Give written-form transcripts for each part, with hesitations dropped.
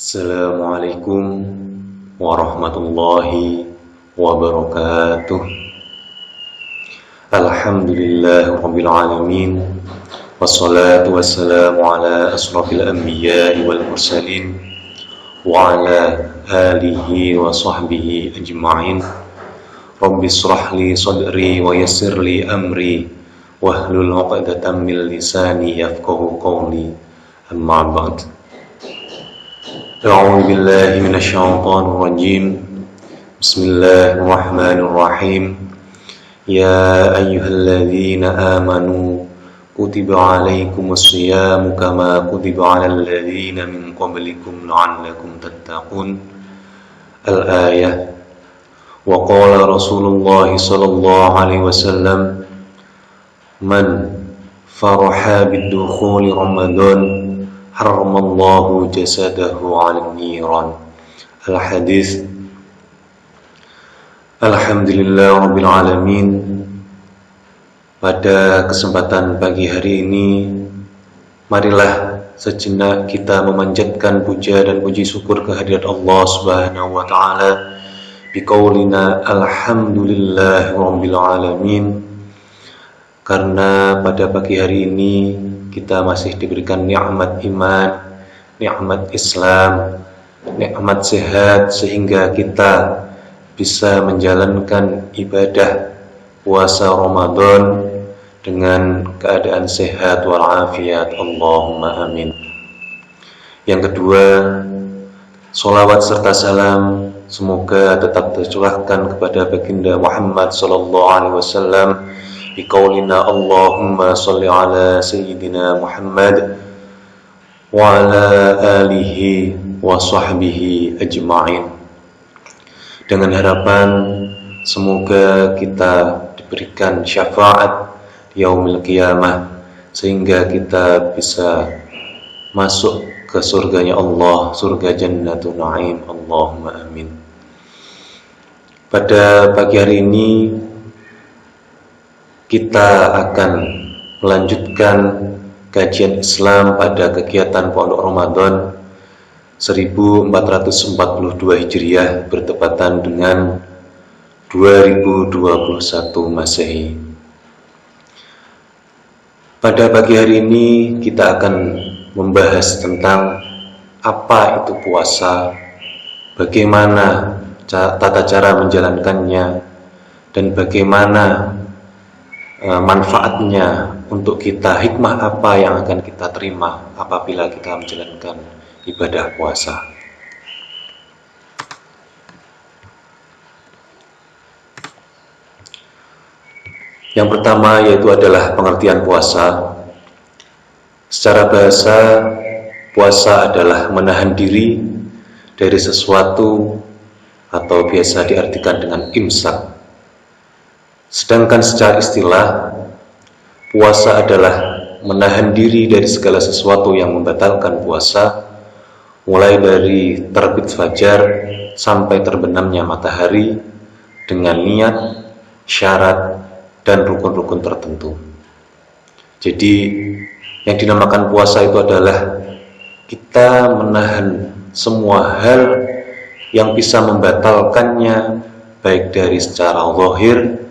Assalamualaikum warahmatullahi wabarakatuh. Alhamdulillah rabbil alamin. Wassalatu wassalamu ala asrafil anbiya'i wal mursalin wa ala alihi wa sahbihi ajma'in. Rabbi shrah li sadri wa yassir li amri wahlul 'uqdatam min lisani yafqahu qawli. Amma ba'd. A'udzu billahi minasyaitonir rajim. Bismillahirrahmanirrahim. Ya ayyuhalladzina amanu kutiba 'alaikumus syiyamu kama kutiba 'alal ladzina min qablikum la'allakum tattaqun. Al-ayah. Wa qala Rasulullah sallallahu alaihi wasallam, man faraha bidukhuli Ramadan haramallahu jasadahu 'alan niran. Al-hadis. Alhamdulillah rabbil alamin. Pada kesempatan pagi hari ini, marilah sejenak kita memanjatkan puja dan puji syukur kehadirat Allah Subhanahu wa taala biqaulina alhamdulillah rabbil alamin. Karena pada pagi hari ini kita masih diberikan nikmat iman, nikmat Islam, nikmat sehat, sehingga kita bisa menjalankan ibadah puasa Ramadan dengan keadaan sehat walafiat. Allahumma amin. Yang kedua, sholawat serta salam semoga tetap tercurahkan kepada baginda Muhammad sallallahu alaihi wasallam biqaulina Allahumma sholli ala sayyidina Muhammad wa ala alihi wa sahbihi ajma'in. Dengan harapan semoga kita diberikan syafaat yaumil qiyamah sehingga kita bisa masuk ke surganya Allah, surga Jannatul Na'im. Allahumma amin. Pada pagi hari ini kita akan melanjutkan kajian Islam pada kegiatan Pondok Ramadan 1442 Hijriah bertepatan dengan 2021 Masehi. Pada pagi hari ini kita akan membahas tentang apa itu puasa, bagaimana tata cara menjalankannya, dan bagaimana manfaatnya untuk kita, hikmah apa yang akan kita terima apabila kita menjalankan ibadah puasa. Yang pertama yaitu adalah pengertian puasa. Secara bahasa, puasa adalah menahan diri dari sesuatu atau biasa diartikan dengan imsak. Sedangkan secara istilah, puasa adalah menahan diri dari segala sesuatu yang membatalkan puasa, mulai dari terbit fajar sampai terbenamnya matahari dengan niat, syarat, dan rukun-rukun tertentu. Jadi, yang dinamakan puasa itu adalah kita menahan semua hal yang bisa membatalkannya, baik dari secara zahir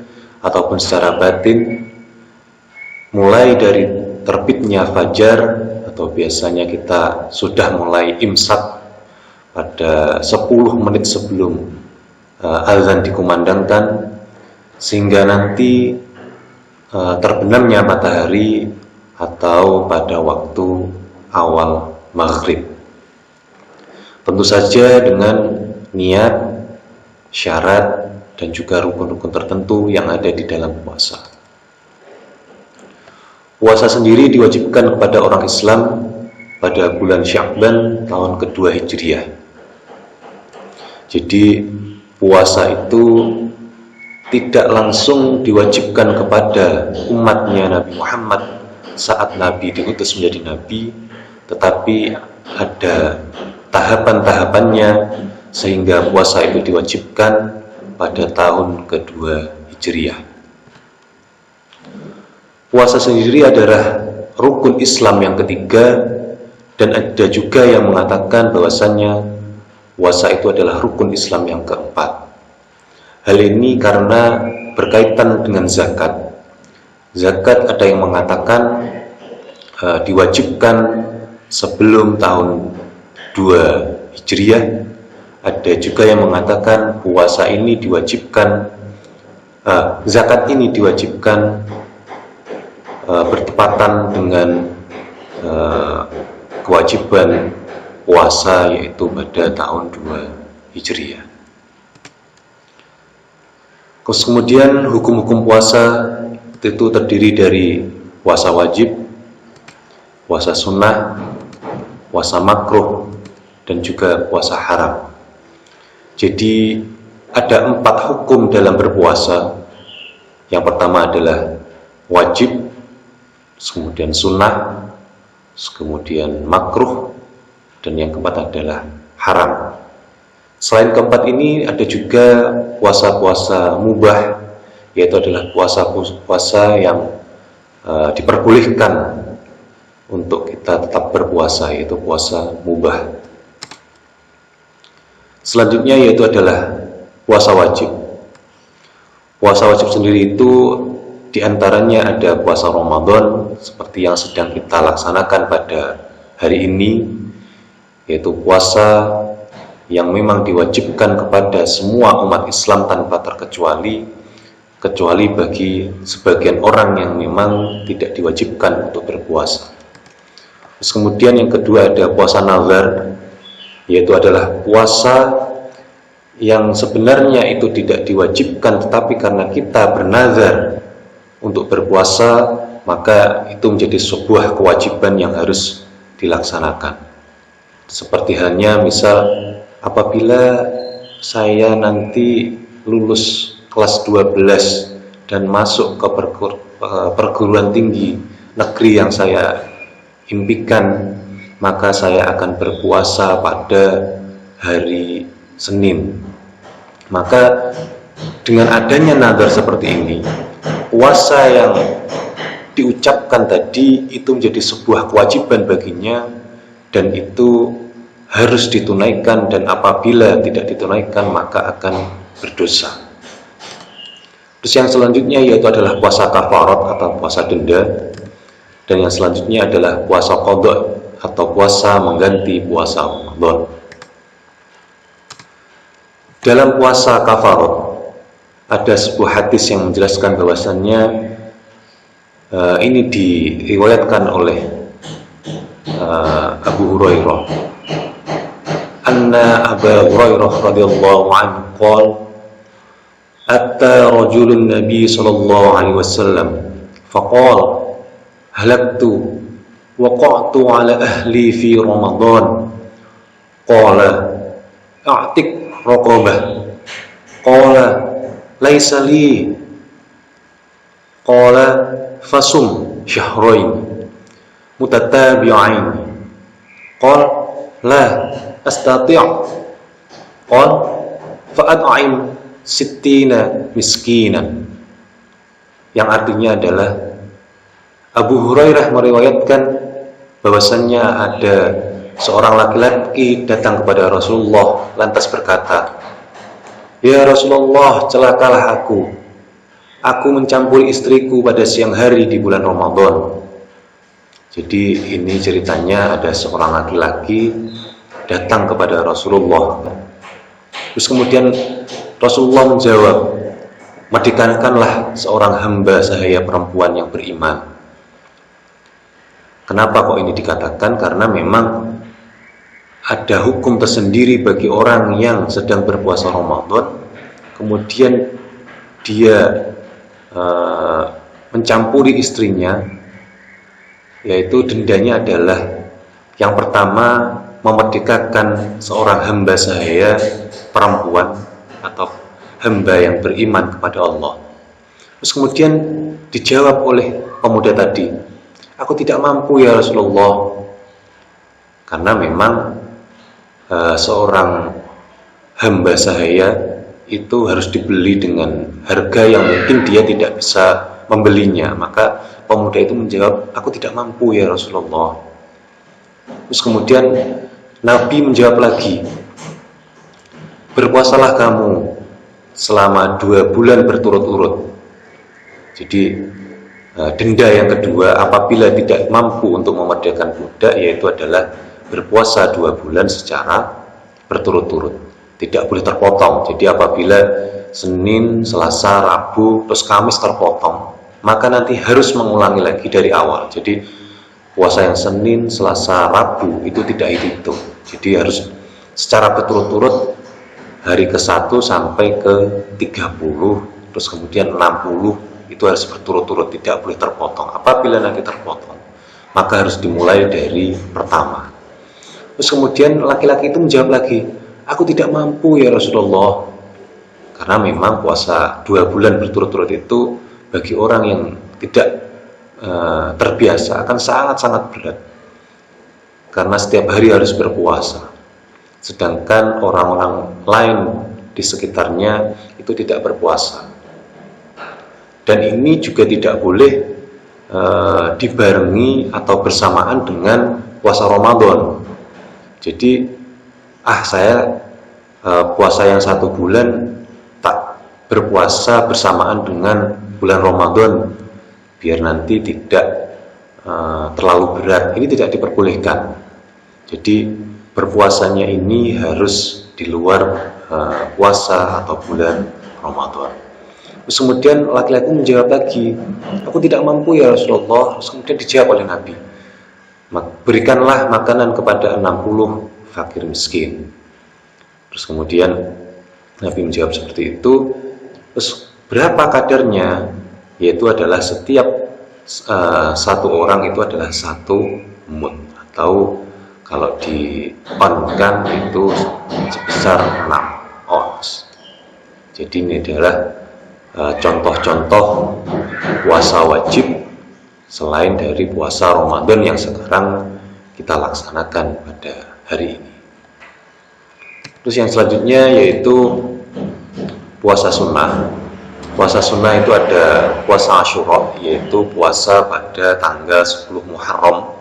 ataupun secara batin, mulai dari terbitnya fajar atau biasanya kita sudah mulai imsak pada 10 menit sebelum azan dikumandangkan, sehingga nanti terbenamnya matahari atau pada waktu awal maghrib. Tentu saja dengan niat, syarat, dan juga rukun-rukun tertentu yang ada di dalam puasa. Puasa sendiri diwajibkan kepada orang Islam pada bulan Sya'ban tahun kedua Hijriah. Jadi puasa itu tidak langsung diwajibkan kepada umatnya Nabi Muhammad saat Nabi diutus menjadi Nabi, tetapi ada tahapan-tahapannya sehingga puasa itu diwajibkan pada tahun kedua Hijriah. Puasa sendiri adalah rukun Islam yang ketiga Dan ada juga yang mengatakan bahwasannya puasa itu adalah rukun Islam yang keempat. Hal ini karena berkaitan dengan zakat. Zakat ada yang mengatakan diwajibkan sebelum tahun 2 Hijriah. Ada juga yang mengatakan puasa ini diwajibkan, zakat ini diwajibkan bertepatan dengan kewajiban puasa, yaitu pada tahun 2 Hijriah. Kemudian hukum-hukum puasa itu terdiri dari puasa wajib, puasa sunnah, puasa makruh, dan juga puasa haram. Jadi ada 4 hukum dalam berpuasa. Yang pertama adalah wajib, kemudian sunnah, kemudian makruh, dan yang keempat adalah haram. Selain keempat ini ada juga puasa-puasa mubah, yaitu adalah puasa-puasa yang diperbolehkan untuk kita tetap berpuasa, yaitu puasa mubah. Selanjutnya yaitu adalah puasa wajib. Puasa wajib sendiri itu diantaranya ada puasa Ramadan seperti yang sedang kita laksanakan pada hari ini, yaitu puasa yang memang diwajibkan kepada semua umat Islam tanpa terkecuali, kecuali bagi sebagian orang yang memang tidak diwajibkan untuk berpuasa. Terus kemudian yang kedua ada puasa nazar, yaitu adalah puasa yang sebenarnya itu tidak diwajibkan, tetapi karena kita bernazar untuk berpuasa, maka itu menjadi sebuah kewajiban yang harus dilaksanakan. Seperti halnya misal apabila saya nanti lulus kelas 12 dan masuk ke perguruan tinggi negeri yang saya impikan, maka saya akan berpuasa pada hari Senin. Maka dengan adanya nazar seperti ini, puasa yang diucapkan tadi itu menjadi sebuah kewajiban baginya, dan itu harus ditunaikan, dan apabila tidak ditunaikan maka akan berdosa. Terus yang selanjutnya yaitu adalah puasa kafarat atau puasa denda, dan yang selanjutnya adalah puasa qadha atau puasa mengganti puasa Ramadan. Dalam puasa kafarat ada sebuah hadis yang menjelaskan bahwasannya ini diriwayatkan oleh Abu Hurairah. Anna Abu Hurairah radhiyallahu anhu qala atta rajulun nabi sallallahu alaihi wasallam faqala halaktu waqa'tu ala ahli fi Ramadan qala a'tik raqabah qala laisa li qala fasum syahrain mutatabi'ain qala la astati' qala fa'at'im sittina miskinan, yang artinya adalah Abu Hurairah meriwayatkan bahwasannya ada seorang laki-laki datang kepada Rasulullah lantas berkata, "Ya Rasulullah, celakalah aku mencampuri istriku pada siang hari di bulan Ramadan." Jadi ini ceritanya ada seorang laki-laki datang kepada Rasulullah. Terus kemudian Rasulullah menjawab, "Merdekakanlah seorang hamba sahaya perempuan yang beriman." Kenapa kok ini dikatakan? Karena memang ada hukum tersendiri bagi orang yang sedang berpuasa Ramadan, kemudian dia mencampuri istrinya, yaitu dendanya adalah yang pertama memerdekakan seorang hamba sahaya perempuan atau hamba yang beriman kepada Allah. Terus kemudian dijawab oleh pemuda tadi, "Aku tidak mampu ya Rasulullah." Karena memang seorang hamba sahaya itu harus dibeli dengan harga yang mungkin dia tidak bisa membelinya. Maka pemuda itu menjawab, "Aku tidak mampu ya Rasulullah." Terus kemudian Nabi menjawab lagi, berpuasalah kamu selama 2 bulan berturut-turut. Jadi denda yang kedua apabila tidak mampu untuk memerdekakan budak, yaitu adalah berpuasa 2 bulan secara berturut-turut, tidak boleh terpotong. Jadi apabila Senin, Selasa, Rabu, terus Kamis terpotong, maka nanti harus mengulangi lagi dari awal. Jadi puasa yang Senin, Selasa, Rabu itu tidak dihitung. Jadi harus secara berturut-turut hari ke-1 sampai ke-30, terus kemudian 60, itu harus berturut-turut, tidak boleh terpotong. Apabila nanti terpotong, maka harus dimulai dari pertama. Terus kemudian laki-laki itu menjawab lagi, aku tidak mampu ya Rasulullah. Karena memang puasa 2 bulan berturut-turut itu bagi orang yang tidak terbiasa akan sangat-sangat berat, karena setiap hari harus berpuasa, sedangkan orang-orang lain di sekitarnya itu tidak berpuasa. Dan ini juga tidak boleh dibarengi atau bersamaan dengan puasa Ramadan. Jadi saya puasa yang 1 bulan tak berpuasa bersamaan dengan bulan Ramadan biar nanti tidak terlalu berat. Ini tidak diperbolehkan. Jadi berpuasanya ini harus di luar puasa atau bulan Ramadan. Terus kemudian laki-laki menjawab lagi, aku tidak mampu ya Rasulullah. Terus kemudian dijawab oleh Nabi, berikanlah makanan kepada 60 fakir miskin. Terus kemudian Nabi menjawab seperti itu. Terus berapa kadarnya? Yaitu adalah setiap 1 orang itu adalah 1 mud, atau kalau di-onkan itu sebesar 6 ons. Jadi ini adalah contoh-contoh puasa wajib selain dari puasa Ramadan yang sekarang kita laksanakan pada hari ini. Terus yang selanjutnya yaitu puasa sunnah. Puasa sunnah itu ada puasa Asyura, yaitu puasa pada tanggal 10 Muharram,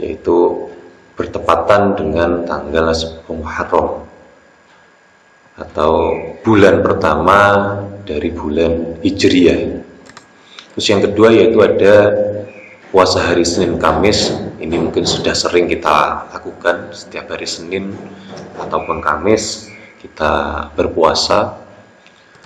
yaitu bertepatan dengan tanggal 10 Muharram atau bulan pertama dari bulan Hijriah. Terus yang kedua yaitu ada puasa hari Senin Kamis. Ini mungkin sudah sering kita lakukan, setiap hari Senin ataupun Kamis kita berpuasa.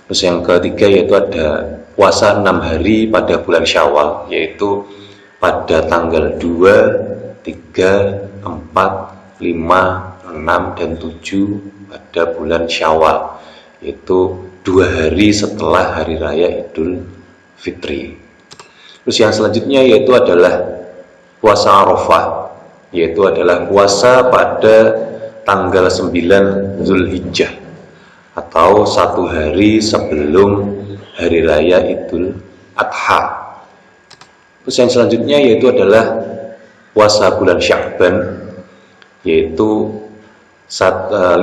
Terus yang ketiga yaitu ada puasa 6 hari pada bulan Syawal, yaitu pada tanggal 2, 3, 4, 5, 6, dan 7 pada bulan Syawal, yaitu 2 hari setelah Hari Raya Idul Fitri. Terus yang selanjutnya yaitu adalah puasa Arafah, yaitu adalah puasa pada tanggal 9 Zulhijjah, atau 1 hari sebelum Hari Raya Idul Adha. Terus yang selanjutnya yaitu adalah puasa bulan Sya'ban, yaitu 15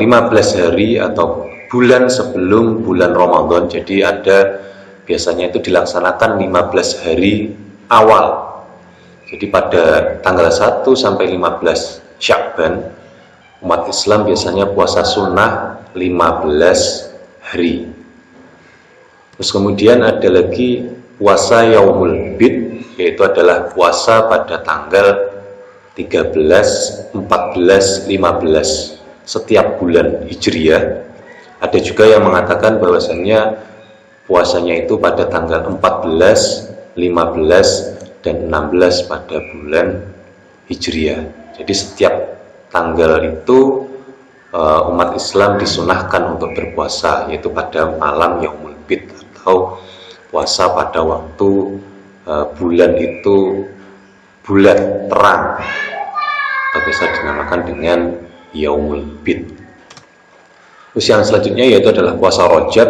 hari atau bulan sebelum bulan Ramadan. Jadi biasanya itu dilaksanakan 15 hari awal. Jadi pada tanggal 1 sampai 15 Sya'ban, umat Islam biasanya puasa sunnah 15 hari. Terus kemudian ada lagi puasa Yaumul Bid, yaitu adalah puasa pada tanggal 13, 14, 15 setiap bulan Hijriah. Ada juga yang mengatakan bahwasannya puasanya itu pada tanggal 14, 15, dan 16 pada bulan Hijriah. Jadi setiap tanggal itu umat Islam disunahkan untuk berpuasa, yaitu pada malam Yaumul Bid, atau puasa pada waktu bulan itu bulat terang, atau bisa dinamakan dengan Yaumul Bid. Terus yang selanjutnya yaitu adalah puasa Rajab,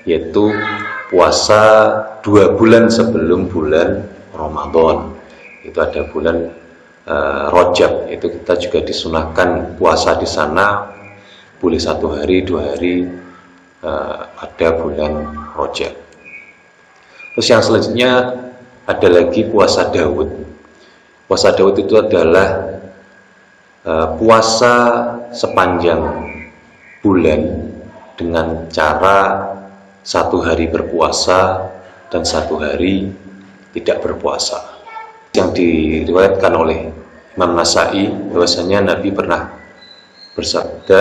yaitu puasa 2 bulan sebelum bulan Ramadan. Itu ada bulan Rajab, itu kita juga disunahkan puasa di sana, boleh 1 hari, 2 hari pada bulan Rajab. Terus yang selanjutnya ada lagi puasa Daud. Puasa Daud itu adalah puasa sepanjang bulan dengan cara 1 hari berpuasa dan 1 hari tidak berpuasa. Yang diriwayatkan oleh Imam Nasai bahwasanya Nabi pernah bersabda,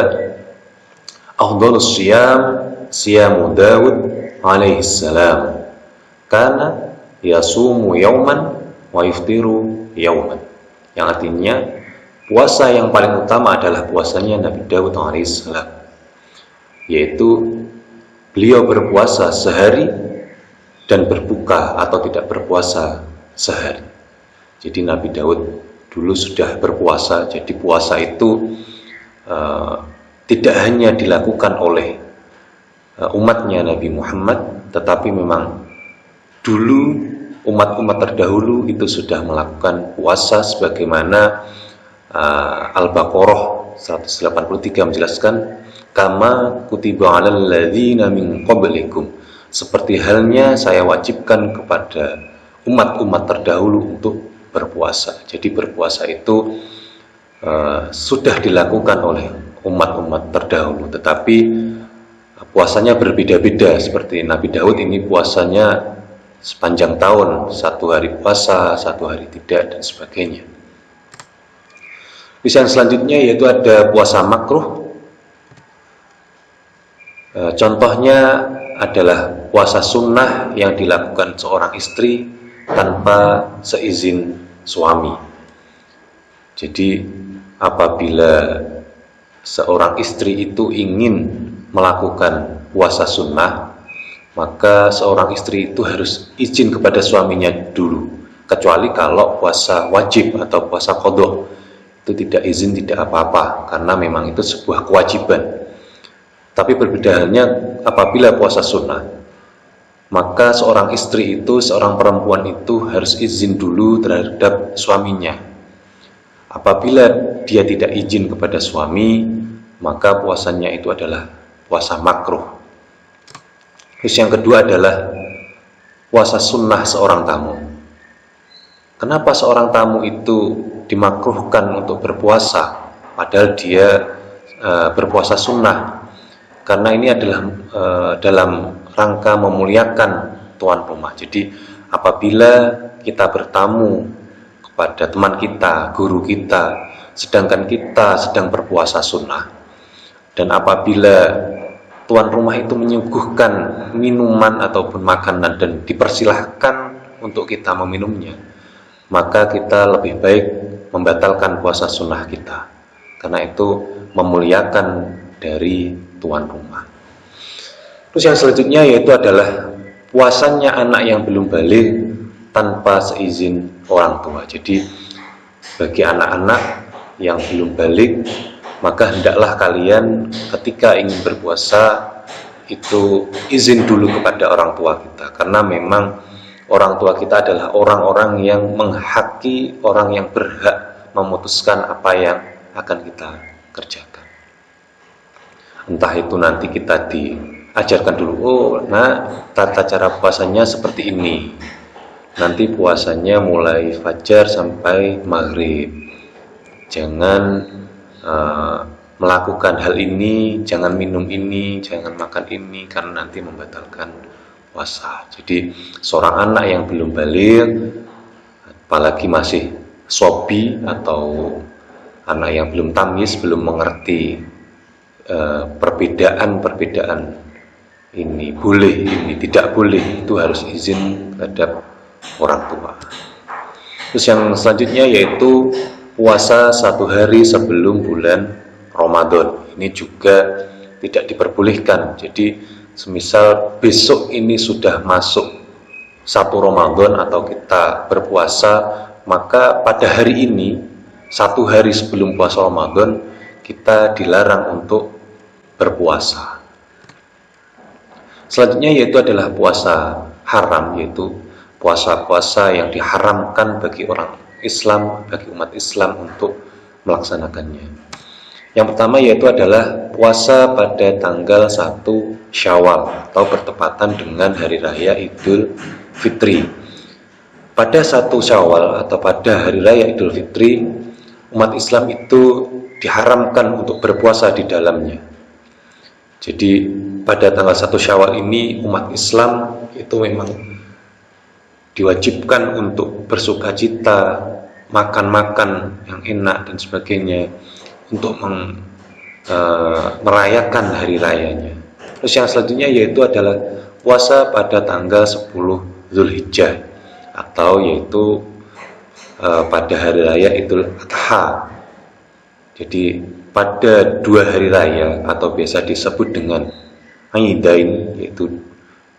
"Afdhalus siyam siyamu Daud alaihi salam, kana yasumu yauman wa yuftiru yauman." Yang artinya puasa yang paling utama adalah puasanya Nabi Daud alaihi salam, yaitu beliau berpuasa sehari dan berbuka atau tidak berpuasa sehari. Jadi Nabi Daud dulu sudah berpuasa. Jadi puasa itu tidak hanya dilakukan oleh umatnya Nabi Muhammad, tetapi memang dulu umat-umat terdahulu itu sudah melakukan puasa, sebagaimana Al-Baqarah 183 menjelaskan, kama kutiba 'alal ladzina min qablikum, seperti halnya saya wajibkan kepada umat-umat terdahulu untuk berpuasa. Jadi berpuasa itu sudah dilakukan oleh umat-umat terdahulu, tetapi puasanya berbeda-beda. Seperti Nabi Daud ini puasanya sepanjang tahun, 1 hari puasa, 1 hari tidak, dan sebagainya. Terus yang selanjutnya yaitu ada puasa makruh. Contohnya adalah puasa sunnah yang dilakukan seorang istri tanpa seizin suami. Jadi apabila seorang istri itu ingin melakukan puasa sunnah, maka seorang istri itu harus izin kepada suaminya dulu. Kecuali kalau puasa wajib atau puasa qadha, itu tidak izin tidak apa-apa, karena memang itu sebuah kewajiban. Tapi berbeda halnya apabila puasa sunnah, maka seorang istri itu, seorang perempuan itu harus izin dulu terhadap suaminya. Apabila dia tidak izin kepada suami, maka puasanya itu adalah puasa makruh. Terus yang kedua adalah puasa sunnah seorang tamu. Kenapa seorang tamu itu dimakruhkan untuk berpuasa padahal dia berpuasa sunnah? Karena ini adalah dalam rangka memuliakan tuan rumah. Jadi apabila kita bertamu kepada teman kita, guru kita, sedangkan kita sedang berpuasa sunnah, dan apabila tuan rumah itu menyuguhkan minuman ataupun makanan dan dipersilahkan untuk kita meminumnya, maka kita lebih baik membatalkan puasa sunnah kita, karena itu memuliakan dari tuan rumah. Terus yang selanjutnya yaitu adalah puasanya anak yang belum balik tanpa seizin orang tua. Jadi bagi anak-anak yang belum balik, maka hendaklah kalian ketika ingin berpuasa itu izin dulu kepada orang tua kita, karena memang orang tua kita adalah orang-orang yang menghaki, orang yang berhak memutuskan apa yang akan kita kerjakan. Entah itu nanti kita diajarkan dulu, oh nah tata cara puasanya seperti ini, nanti puasanya mulai fajar sampai maghrib, jangan melakukan hal ini, jangan minum ini, jangan makan ini, karena nanti membatalkan puasa. Jadi seorang anak yang belum balik, apalagi masih sobi atau anak yang belum tamyiz, belum mengerti perbedaan ini boleh, ini tidak boleh, itu harus izin terhadap orang tua. Terus yang selanjutnya yaitu puasa 1 hari sebelum bulan Ramadan. Ini juga tidak diperbolehkan. Jadi semisal besok ini sudah masuk 1 Ramadan atau kita berpuasa, maka pada hari ini 1 hari sebelum puasa Ramadan kita dilarang untuk berpuasa. Selanjutnya yaitu adalah puasa haram, yaitu puasa-puasa yang diharamkan bagi orang Islam, bagi umat Islam untuk melaksanakannya. Yang pertama yaitu adalah puasa pada tanggal 1 Syawal atau bertepatan dengan Hari Raya Idul Fitri. Pada 1 Syawal atau pada Hari Raya Idul Fitri, umat Islam itu diharamkan untuk berpuasa di dalamnya. Jadi pada tanggal 1 Syawal ini umat Islam itu memang diwajibkan untuk bersukacita, makan-makan yang enak dan sebagainya, untuk merayakan hari rayanya. Terus yang selanjutnya yaitu adalah puasa pada tanggal 10 Zulhijjah, atau yaitu pada hari raya Idul Adha. Jadi pada 2 hari raya atau biasa disebut dengan Aidain, yaitu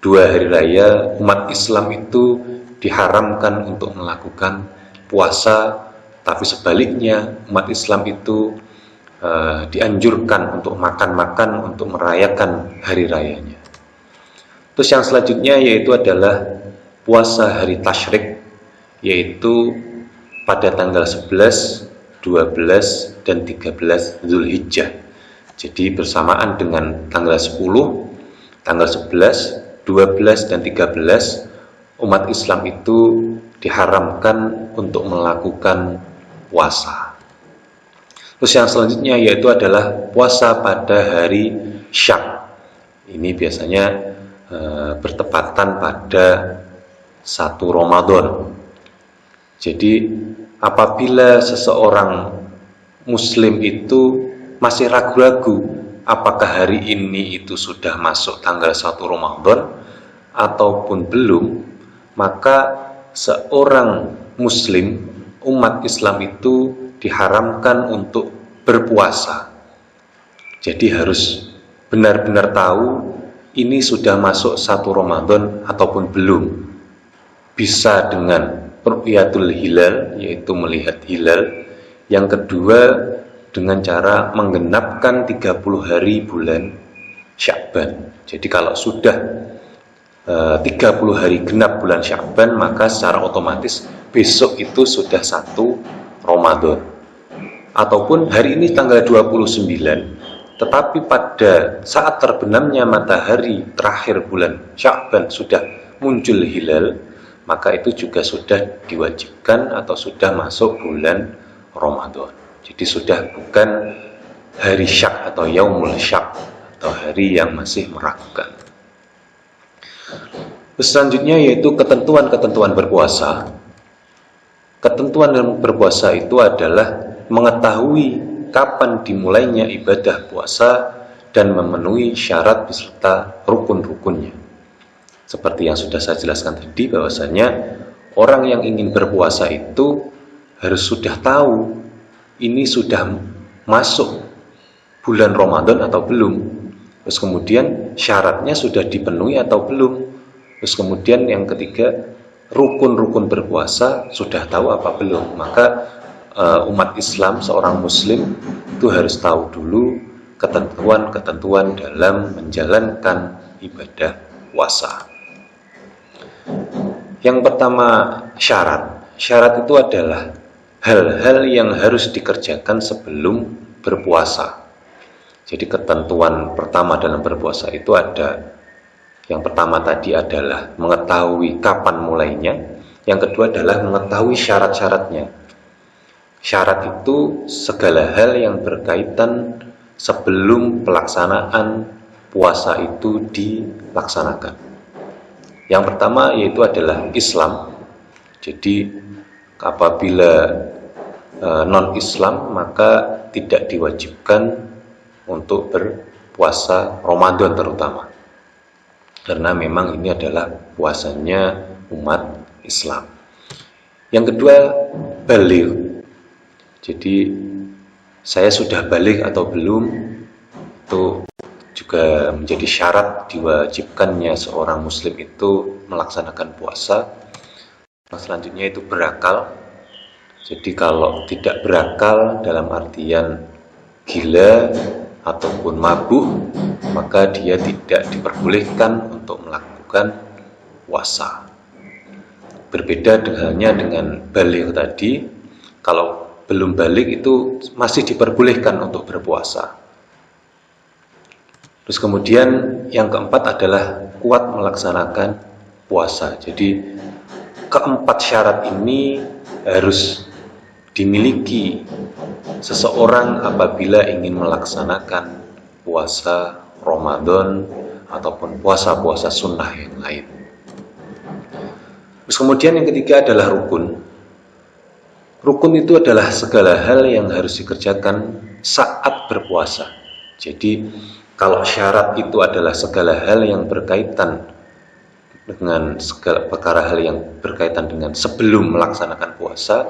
2 hari raya, umat Islam itu diharamkan untuk melakukan puasa, tapi sebaliknya umat Islam itu dianjurkan untuk makan-makan untuk merayakan hari rayanya. Terus yang selanjutnya yaitu adalah puasa hari Tasyrik, yaitu pada tanggal 11, 12, dan 13 Zulhijjah. Jadi bersamaan dengan tanggal 10, tanggal 11, 12, dan 13, umat Islam itu diharamkan untuk melakukan puasa. Terus yang selanjutnya yaitu adalah puasa pada hari Syak. Ini biasanya bertepatan pada 1 Ramadan. Jadi apabila seseorang Muslim itu masih ragu-ragu apakah hari ini itu sudah masuk tanggal 1 Ramadan ataupun belum, maka seorang Muslim, umat Islam itu diharamkan untuk berpuasa. Jadi harus benar-benar tahu ini sudah masuk 1 Ramadan ataupun belum. Bisa dengan ru'yatul hilal, yaitu melihat hilal. Yang kedua dengan cara menggenapkan 30 hari bulan Sya'ban. Jadi kalau sudah 30 hari genap bulan Sya'ban, maka secara otomatis besok itu sudah 1 Ramadan. Ataupun hari ini tanggal 29, tetapi pada saat terbenamnya matahari terakhir bulan Sya'ban sudah muncul hilal, maka itu juga sudah diwajibkan atau sudah masuk bulan Ramadan. Jadi sudah bukan hari Syak atau Yaumul Syak, atau hari yang masih meragukan. Selanjutnya yaitu ketentuan-ketentuan berpuasa. Ketentuan berpuasa itu adalah mengetahui kapan dimulainya ibadah puasa dan memenuhi syarat beserta rukun-rukunnya. Seperti yang sudah saya jelaskan tadi, bahwasanya orang yang ingin berpuasa itu harus sudah tahu ini sudah masuk bulan Ramadan atau belum. Terus kemudian syaratnya sudah dipenuhi atau belum. Terus kemudian yang ketiga, rukun-rukun berpuasa sudah tahu apa belum. Maka umat Islam, seorang Muslim itu harus tahu dulu ketentuan-ketentuan dalam menjalankan ibadah puasa. Yang pertama, syarat. Syarat itu adalah hal-hal yang harus dikerjakan sebelum berpuasa. Jadi ketentuan pertama dalam berpuasa itu ada, yang pertama tadi adalah mengetahui kapan mulainya. Yang kedua adalah mengetahui syarat-syaratnya. Syarat itu segala hal yang berkaitan sebelum pelaksanaan puasa itu dilaksanakan. Yang pertama yaitu adalah Islam. Jadi apabila non-Islam maka tidak diwajibkan untuk berpuasa Ramadan terutama, karena memang ini adalah puasanya umat Islam. Yang kedua, baligh. Jadi saya sudah baligh atau belum, itu juga menjadi syarat diwajibkannya seorang Muslim itu melaksanakan puasa. Selanjutnya itu berakal. Jadi kalau tidak berakal dalam artian gila ataupun mabuk, maka dia tidak diperbolehkan untuk melakukan puasa. Berbeda dengannya dengan baligh tadi. Kalau belum baligh itu masih diperbolehkan untuk berpuasa. Terus kemudian yang keempat adalah kuat melaksanakan puasa. Jadi keempat syarat ini harus dimiliki seseorang apabila ingin melaksanakan puasa Ramadan ataupun puasa-puasa sunnah yang lain. Terus kemudian yang ketiga adalah rukun. Rukun itu adalah segala hal yang harus dikerjakan saat berpuasa. Jadi kalau syarat itu adalah segala hal yang berkaitan dengan segala perkara hal yang berkaitan dengan sebelum melaksanakan puasa,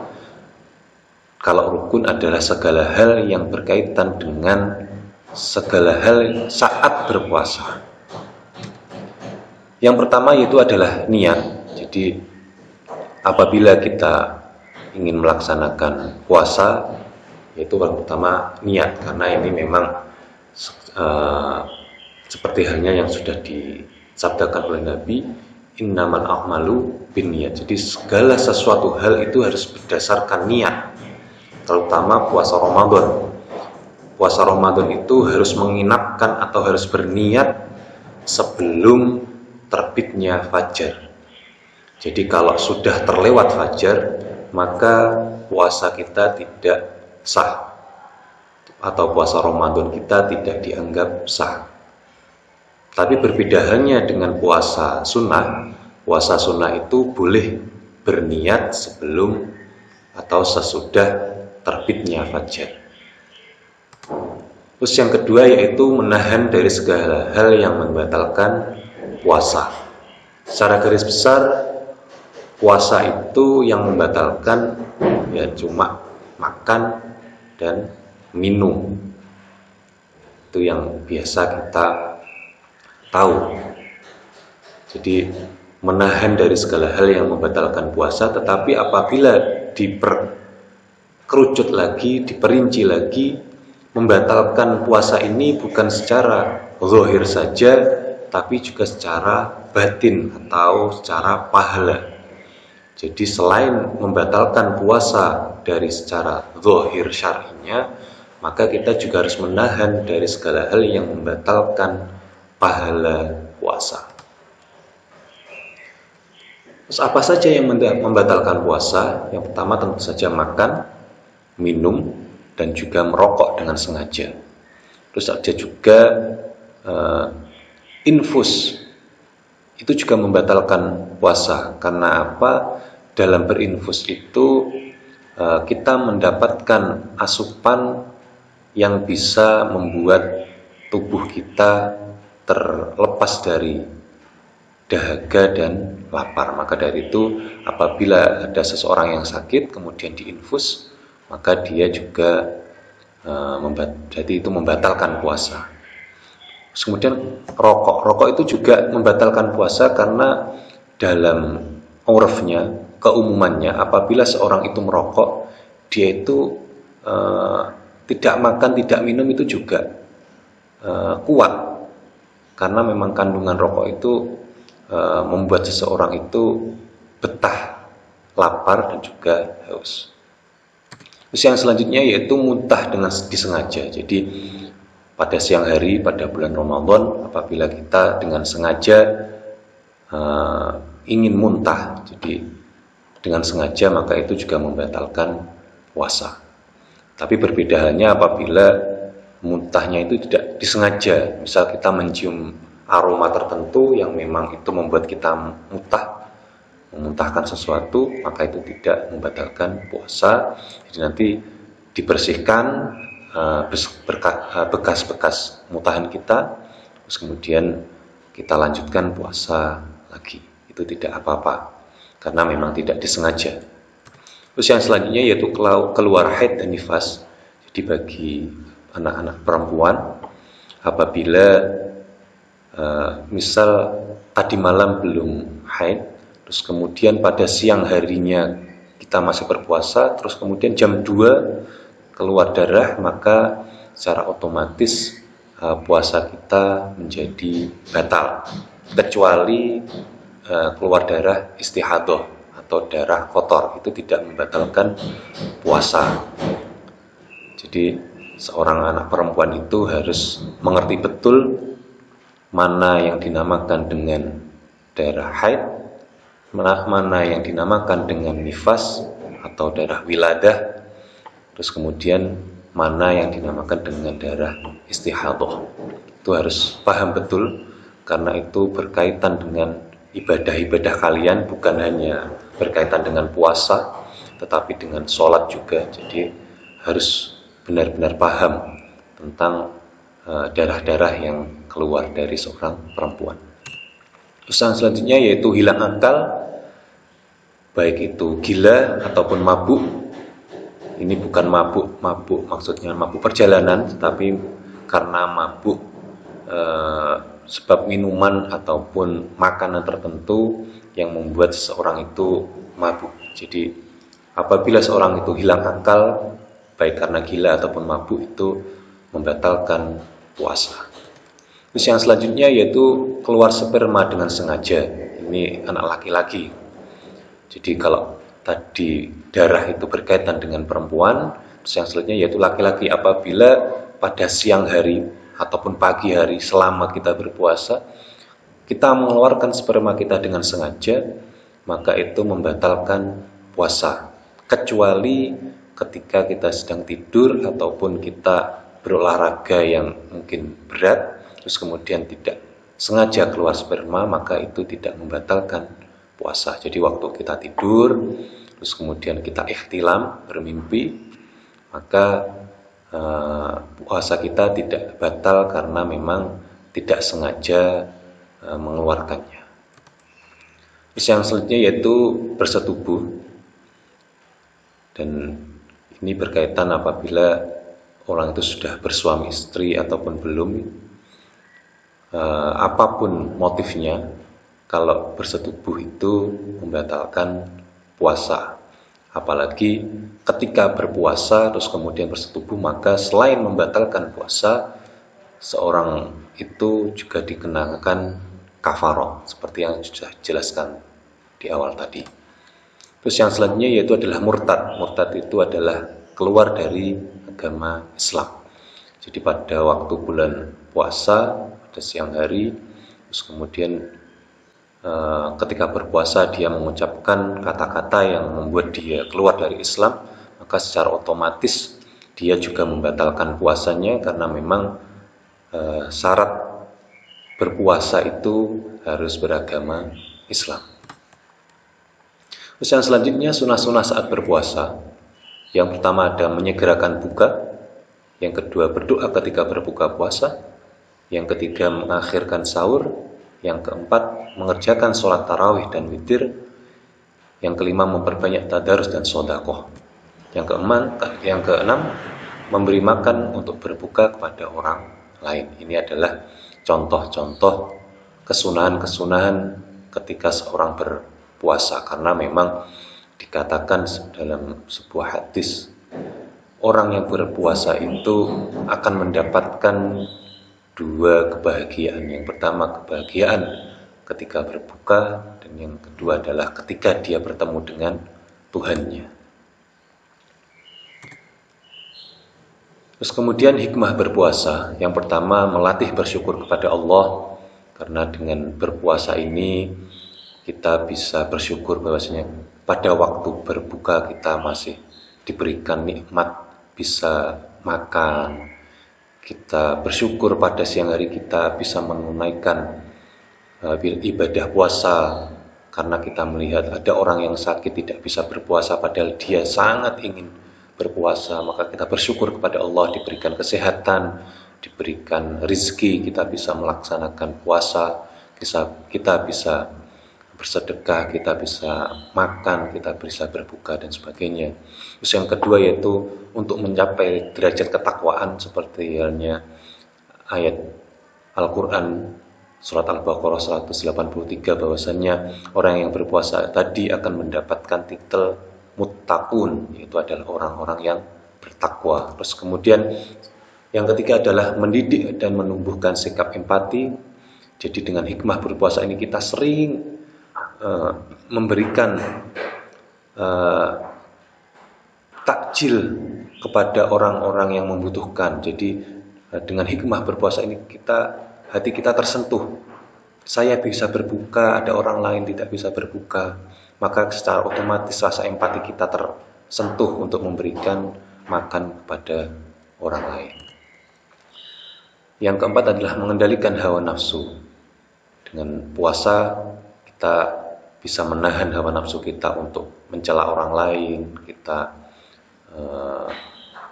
kalau rukun adalah segala hal yang berkaitan dengan segala hal saat berpuasa. Yang pertama yaitu adalah niat. Jadi apabila kita ingin melaksanakan puasa, yaitu yang pertama niat, karena ini memang seperti halnya yang sudah disabdakan oleh Nabi, innamal a'malu binniyat. Jadi segala sesuatu hal itu harus berdasarkan niat, terutama puasa Ramadan. Puasa Ramadan itu harus menginapkan atau harus berniat sebelum terbitnya fajar. Jadi kalau sudah terlewat fajar, maka puasa kita tidak sah, atau puasa Ramadan kita tidak dianggap sah. Tapi berbeda halnya dengan puasa sunnah. Puasa sunnah itu boleh berniat sebelum atau sesudah terbitnya fajar. Terus yang kedua yaitu menahan dari segala hal yang membatalkan puasa. Secara garis besar, puasa itu yang membatalkan ya cuma makan dan minum. Itu yang biasa kita tahu. Jadi menahan dari segala hal yang membatalkan puasa, tetapi apabila diperkerucut lagi, diperinci lagi, membatalkan puasa ini bukan secara zahir saja, tapi juga secara batin atau secara pahala. Jadi selain membatalkan puasa dari secara zahir syar'inya, maka kita juga harus menahan dari segala hal yang membatalkan pahala puasa. Terus apa saja yang membatalkan puasa? Yang pertama tentu saja makan, minum, dan juga merokok dengan sengaja. Terus ada juga infus, itu juga membatalkan puasa. Karena apa? Dalam berinfus itu kita mendapatkan asupan yang bisa membuat tubuh kita terlepas dari dahaga dan lapar. Maka dari itu apabila ada seseorang yang sakit kemudian diinfus, maka dia juga jadi itu membatalkan puasa. Terus kemudian rokok itu juga membatalkan puasa karena dalam urfnya, keumumannya, apabila seorang itu merokok, dia itu tidak makan, tidak minum itu juga kuat, karena memang kandungan rokok itu membuat seseorang itu betah, lapar, dan juga haus. Terus yang selanjutnya yaitu muntah dengan disengaja. Jadi pada siang hari pada bulan Ramadan, apabila kita dengan sengaja ingin muntah, jadi dengan sengaja, maka itu juga membatalkan puasa. Tapi berbeda halnya apabila muntahnya itu tidak disengaja. Misal kita mencium aroma tertentu yang memang itu membuat kita memuntahkan sesuatu, maka itu tidak membatalkan puasa. Jadi nanti dibersihkan bekas-bekas muntahan kita, terus kemudian kita lanjutkan puasa lagi. Itu tidak apa-apa, karena memang tidak disengaja. Terus yang selanjutnya yaitu keluar haid dan nifas. Jadi bagi anak-anak perempuan, apabila misal tadi malam belum haid, terus kemudian pada siang harinya kita masih berpuasa, terus kemudian jam 2 keluar darah, maka secara otomatis puasa kita menjadi batal, kecuali keluar darah istihadah atau darah kotor, itu tidak membatalkan puasa. Jadi seorang anak perempuan itu harus mengerti betul mana yang dinamakan dengan darah haid, mana yang dinamakan dengan nifas atau darah wiladah, Terus kemudian mana yang dinamakan dengan darah istihadah. Itu harus paham betul, karena itu berkaitan dengan ibadah-ibadah kalian, bukan hanya berkaitan dengan puasa, tetapi dengan sholat juga. Jadi harus benar-benar paham tentang darah-darah yang keluar dari seorang perempuan. Terus yang selanjutnya yaitu hilang akal, baik itu gila ataupun mabuk. Ini bukan mabuk maksudnya mabuk perjalanan, tetapi karena mabuk sebab minuman ataupun makanan tertentu yang membuat seseorang itu mabuk. Jadi apabila seorang itu hilang akal, baik karena gila ataupun mabuk, itu membatalkan puasa. Terus yang selanjutnya yaitu keluar sperma dengan sengaja. Ini anak laki-laki. Jadi kalau tadi darah itu berkaitan dengan perempuan, terus yang selanjutnya yaitu laki-laki. Apabila pada siang hari ataupun pagi hari selama kita berpuasa, kita mengeluarkan sperma kita dengan sengaja, maka itu membatalkan puasa. Kecuali ketika kita sedang tidur ataupun kita berolahraga yang mungkin berat, terus kemudian tidak sengaja keluar sperma, maka itu tidak membatalkan puasa. Jadi waktu kita tidur, terus kemudian kita ikhtilam, bermimpi, maka puasa kita tidak batal karena memang tidak sengaja mengeluarkannya. Terus yang selanjutnya yaitu bersetubuh, dan ini berkaitan apabila orang itu sudah bersuami istri ataupun belum. Apapun motifnya, kalau bersetubuh itu membatalkan puasa. Apalagi ketika berpuasa terus kemudian bersetubuh, maka selain membatalkan puasa, seorang itu juga dikenakan kafarah, seperti yang sudah jelaskan di awal tadi. Terus yang selanjutnya yaitu adalah murtad. Murtad itu adalah keluar dari agama Islam. Jadi pada waktu bulan puasa, pada siang hari, terus kemudian ketika berpuasa dia mengucapkan kata-kata yang membuat dia keluar dari Islam, maka secara otomatis dia juga membatalkan puasanya, karena memang syarat berpuasa itu harus beragama Islam. Terus yang selanjutnya sunah-sunah saat berpuasa. Yang pertama ada menyegerakan buka, yang kedua berdoa ketika berbuka puasa, yang ketiga mengakhirkan sahur, yang keempat mengerjakan sholat tarawih dan witir, yang kelima memperbanyak tadarus dan sedekah, yang keenam memberi makan untuk berbuka kepada orang lain. Ini adalah contoh-contoh kesunahan-kesunahan ketika seorang berpuasa, karena memang dikatakan dalam sebuah hadis, orang yang berpuasa itu akan mendapatkan dua kebahagiaan. Yang pertama kebahagiaan ketika berbuka, dan yang kedua adalah ketika dia bertemu dengan Tuhannya. Terus kemudian hikmah berpuasa. Yang pertama melatih bersyukur kepada Allah, karena dengan berpuasa ini kita bisa bersyukur bahwasanya pada waktu berbuka kita masih diberikan nikmat bisa makan. Kita bersyukur pada siang hari kita bisa menunaikan ibadah puasa, karena kita melihat ada orang yang sakit tidak bisa berpuasa padahal dia sangat ingin berpuasa, maka kita bersyukur kepada Allah diberikan kesehatan, diberikan rezeki, kita bisa melaksanakan puasa, kita bisa bersedekah, kita bisa makan, kita bisa berbuka dan sebagainya. Terus yang kedua yaitu untuk mencapai derajat ketakwaan, seperti halnya ayat Al-Quran surat Al-Baqarah 183, bahwasanya orang yang berpuasa tadi akan mendapatkan titel muttaqun, yaitu adalah orang-orang yang bertakwa. Terus kemudian yang ketiga adalah mendidik dan menumbuhkan sikap empati. Jadi dengan hikmah berpuasa ini kita sering memberikan takjil kepada orang-orang yang membutuhkan. Jadi dengan hikmah berpuasa ini hati kita tersentuh. Saya bisa berbuka, ada orang lain tidak bisa berbuka, maka secara otomatis rasa empati kita tersentuh untuk memberikan makan kepada orang lain. Yang keempat adalah mengendalikan hawa nafsu. Dengan puasa kita bisa menahan hawa nafsu kita untuk mencela orang lain, kita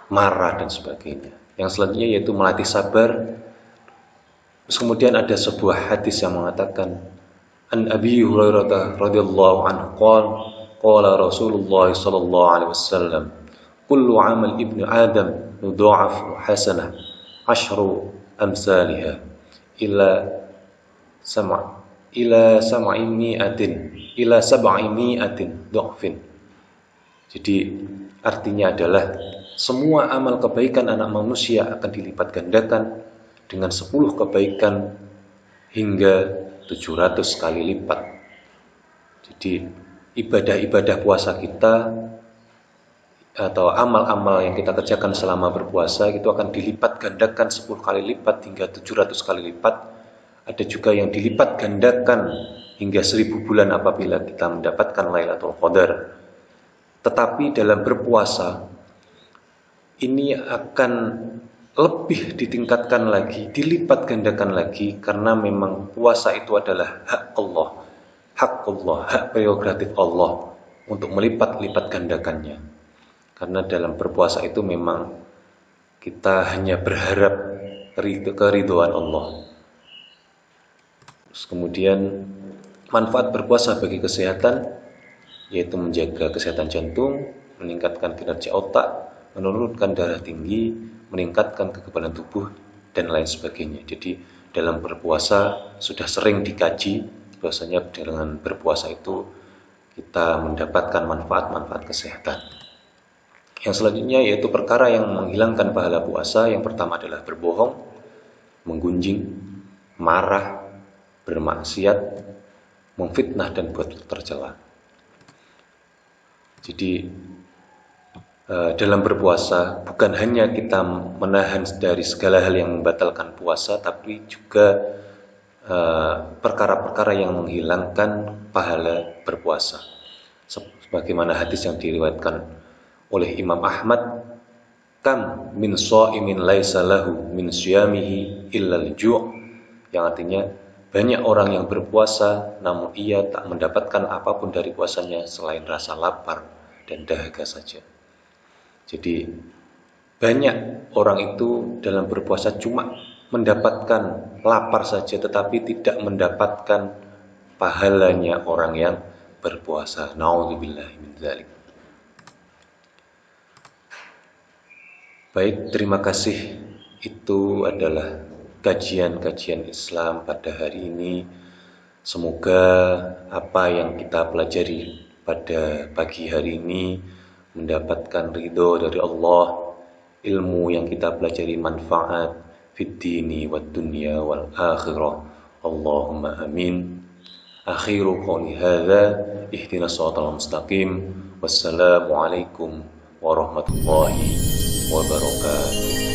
marah dan sebagainya. Yang selanjutnya yaitu melatih sabar. Terus kemudian ada sebuah hadis yang mengatakan, An Abi Hurairah radhiyallahu anhu qala Rasulullah sallallahu alaihi wasallam, kullu amal ibnu Adam yudha'afu hasanah 10 amsalha ila sab'imi'atin dha'fin. Jadi artinya adalah semua amal kebaikan anak manusia akan dilipat gandakan dengan 10 kebaikan hingga 700 kali lipat. Jadi ibadah-ibadah puasa kita atau amal-amal yang kita kerjakan selama berpuasa itu akan dilipat gandakan 10 kali lipat hingga 700 kali lipat. Ada juga yang dilipat gandakan hingga 1000 bulan apabila kita mendapatkan Lailatul Qadar. Tetapi dalam berpuasa ini akan lebih ditingkatkan lagi, dilipat gandakan lagi, karena memang puasa itu adalah hak Allah, hak prerogatif Allah untuk melipat-lipat gandakannya. Karena dalam berpuasa itu memang kita hanya berharap keridhaan Allah. Terus kemudian manfaat berpuasa bagi kesehatan yaitu menjaga kesehatan jantung, meningkatkan kinerja otak, menurunkan darah tinggi, meningkatkan kekebalan tubuh, dan lain sebagainya. Jadi dalam berpuasa sudah sering dikaji bahwasanya dengan berpuasa itu kita mendapatkan manfaat-manfaat kesehatan. Yang selanjutnya yaitu perkara yang menghilangkan pahala puasa. Yang pertama adalah berbohong, menggunjing, marah, bermaksiat, memfitnah, dan buat tercela. Jadi dalam berpuasa bukan hanya kita menahan dari segala hal yang membatalkan puasa, tapi juga perkara-perkara yang menghilangkan pahala berpuasa. Sebagaimana hadis yang diriwayatkan oleh Imam Ahmad, kam min shaimin laisa lahu min siyamihi illa al-ju', yang artinya banyak orang yang berpuasa namun ia tak mendapatkan apapun dari puasanya selain rasa lapar dan dahaga saja. Jadi banyak orang itu dalam berpuasa cuma mendapatkan lapar saja, tetapi tidak mendapatkan pahalanya orang yang berpuasa. Na'udzubillahi min dzalik. Baik, terima kasih. Itu adalah kajian-kajian Islam pada hari ini. Semoga apa yang kita pelajari pada pagi hari ini mendapatkan ridho dari Allah, ilmu yang kita pelajari manfaat fid dini wad dunya wal akhirah. Allahumma amin. Akhiru qawli hadza, ihdinas siratal mustaqim. Wassalamu alaikum warahmatullahi wabarakatuh.